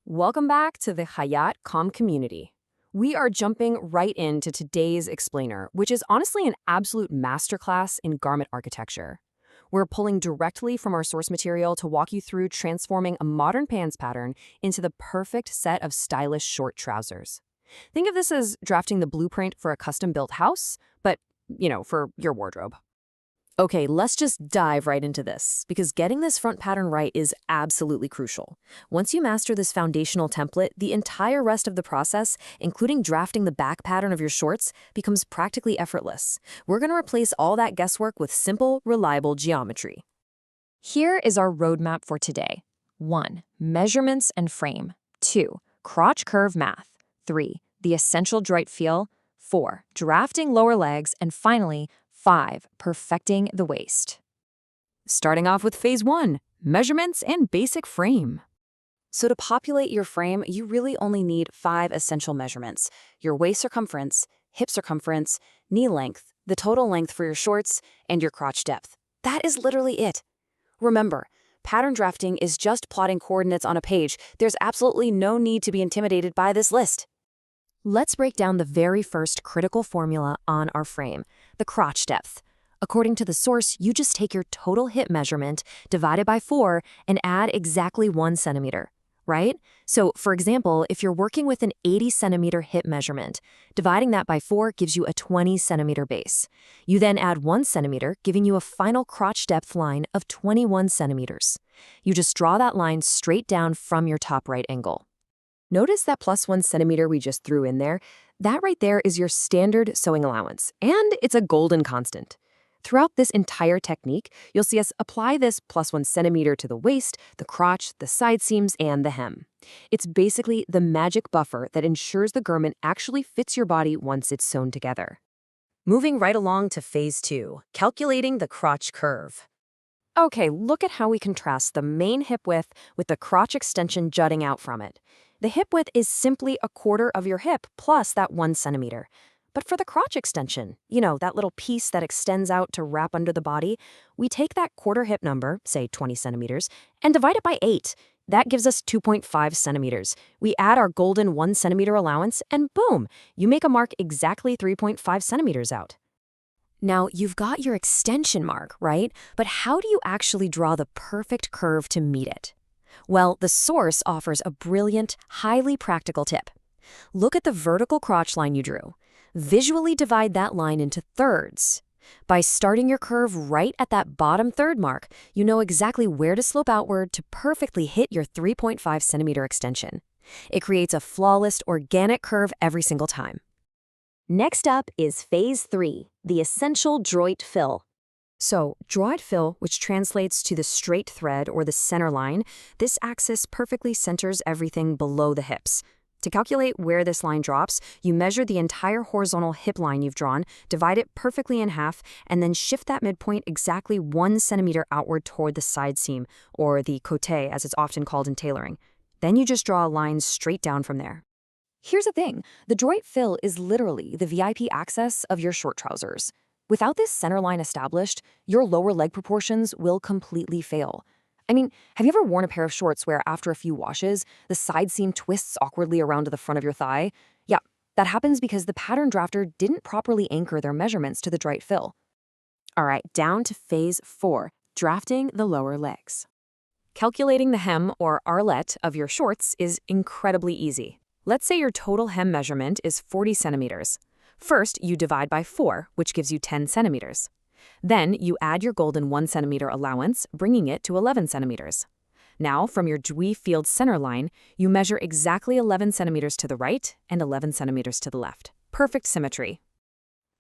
Welcome back to the Hayat Calm community. We are jumping right into today's explainer, which is honestly an absolute masterclass in garment architecture. We're pulling directly from our source material to walk you through transforming a modern pants pattern into the perfect set of stylish short trousers. Think of this as drafting the blueprint for a custom-built house, but, for your wardrobe. Okay, let's just dive right into this, because getting this front pattern right is absolutely crucial. Once you master this foundational template, the entire rest of the process, including drafting the back pattern of your shorts, becomes practically effortless. We're going to replace all that guesswork with simple, reliable geometry. Here is our roadmap for today. 1. Measurements and frame. 2. Crotch curve math. 3. The essential droit feel. 4. Drafting lower legs. And finally, 5. Perfecting the waist. Starting off with phase 1, measurements and basic frame. So to populate your frame, you really only need 5 essential measurements: your waist circumference, hip circumference, knee length, the total length for your shorts, and your crotch depth. That is literally it. Remember, pattern drafting is just plotting coordinates on a page. There's absolutely no need to be intimidated by this list. Let's break down the very first critical formula on our frame, the crotch depth. According to the source, you just take your total hip measurement, divide it by 4, and add exactly 1 centimeter, right? So, for example, if you're working with an 80 centimeter hip measurement, dividing that by 4 gives you a 20 centimeter base. You then add 1 centimeter, giving you a final crotch depth line of 21 centimeters. You just draw that line straight down from your top right angle. Notice that plus 1 centimeter we just threw in there? That right there is your standard sewing allowance, and it's a golden constant. Throughout this entire technique, you'll see us apply this plus 1 centimeter to the waist, the crotch, the side seams, and the hem. It's basically the magic buffer that ensures the garment actually fits your body once it's sewn together. Moving right along to phase 2, calculating the crotch curve. Okay, look at how we contrast the main hip width with the crotch extension jutting out from it. The hip width is simply a quarter of your hip plus that 1 centimeter. But for the crotch extension, that little piece that extends out to wrap under the body, we take that quarter hip number, say 20 centimeters, and divide it by 8. That gives us 2.5 centimeters. We add our golden 1 centimeter allowance, and boom, you make a mark exactly 3.5 centimeters out. Now, you've got your extension mark, right? But how do you actually draw the perfect curve to meet it? Well, the source offers a brilliant, highly practical tip. Look at the vertical crotch line you drew. Visually divide that line into thirds. By starting your curve right at that bottom third mark, you know exactly where to slope outward to perfectly hit your 3.5 centimeter extension. It creates a flawless, organic curve every single time. Next up is phase 3, the essential droit fill. So, droit fill, which translates to the straight thread or the center line, this axis perfectly centers everything below the hips. To calculate where this line drops, you measure the entire horizontal hip line you've drawn, divide it perfectly in half, and then shift that midpoint exactly 1 centimeter outward toward the side seam, or the côté as it's often called in tailoring. Then you just draw a line straight down from there. Here's the thing, the droit fill is literally the VIP access of your short trousers. Without this center line established, your lower leg proportions will completely fail. I mean, have you ever worn a pair of shorts where after a few washes, the side seam twists awkwardly around to the front of your thigh? Yeah, that happens because the pattern drafter didn't properly anchor their measurements to the droit fill. All right, down to phase 4, drafting the lower legs. Calculating the hem or arlette of your shorts is incredibly easy. Let's say your total hem measurement is 40 centimeters. First, you divide by 4, which gives you 10 centimeters. Then, you add your golden 1 centimeter allowance, bringing it to 11 centimeters. Now, from your droit field center line, you measure exactly 11 centimeters to the right and 11 centimeters to the left. Perfect symmetry.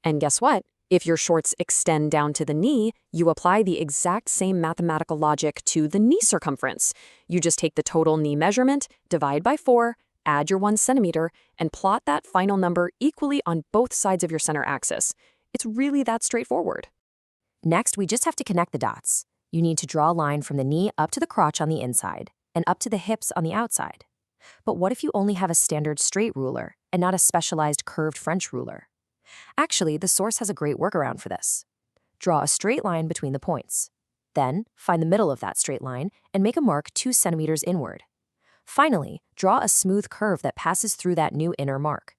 And guess what? If your shorts extend down to the knee, you apply the exact same mathematical logic to the knee circumference. You just take the total knee measurement, divide by 4, add your 1 centimeter, and plot that final number equally on both sides of your center axis. It's really that straightforward. Next, we just have to connect the dots. You need to draw a line from the knee up to the crotch on the inside and up to the hips on the outside. But what if you only have a standard straight ruler and not a specialized curved French ruler? Actually, the source has a great workaround for this. Draw a straight line between the points. Then, find the middle of that straight line and make a mark 2 centimeters inward. Finally, draw a smooth curve that passes through that new inner mark.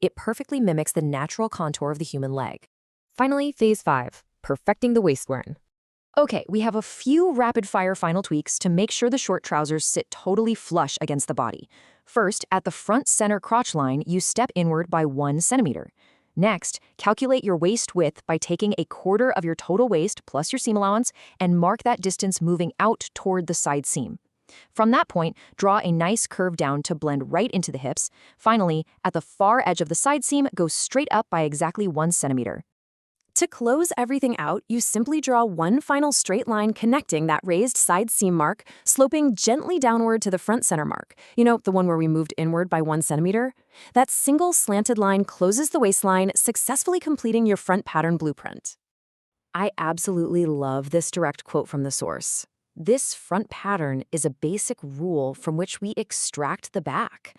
It perfectly mimics the natural contour of the human leg. Finally, phase 5, perfecting the waistline. Okay, we have a few rapid-fire final tweaks to make sure the short trousers sit totally flush against the body. First, at the front center crotch line, you step inward by 1 centimeter. Next, calculate your waist width by taking a quarter of your total waist plus your seam allowance and mark that distance moving out toward the side seam. From that point, draw a nice curve down to blend right into the hips. Finally, at the far edge of the side seam, go straight up by exactly 1 centimeter. To close everything out, you simply draw one final straight line connecting that raised side seam mark, sloping gently downward to the front center mark. You know, the one where we moved inward by 1 centimeter? That single slanted line closes the waistline, successfully completing your front pattern blueprint. I absolutely love this direct quote from the source. This front pattern is a basic rule from which we extract the back.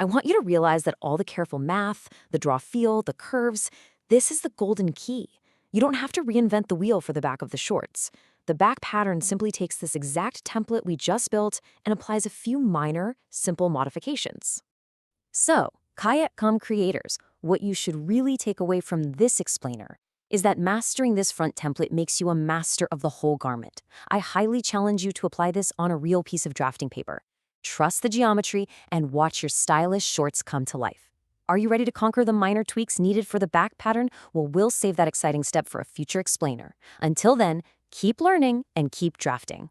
I want you to realize that all the careful math, the draw feel, the curves, this is the golden key. You don't have to reinvent the wheel for the back of the shorts. The back pattern simply takes this exact template we just built and applies a few minor, simple modifications. So, Kayak.com creators, what you should really take away from this explainer is that mastering this front template makes you a master of the whole garment. I highly challenge you to apply this on a real piece of drafting paper. Trust the geometry and watch your stylish shorts come to life. Are you ready to conquer the minor tweaks needed for the back pattern? Well, we'll save that exciting step for a future explainer. Until then, keep learning and keep drafting.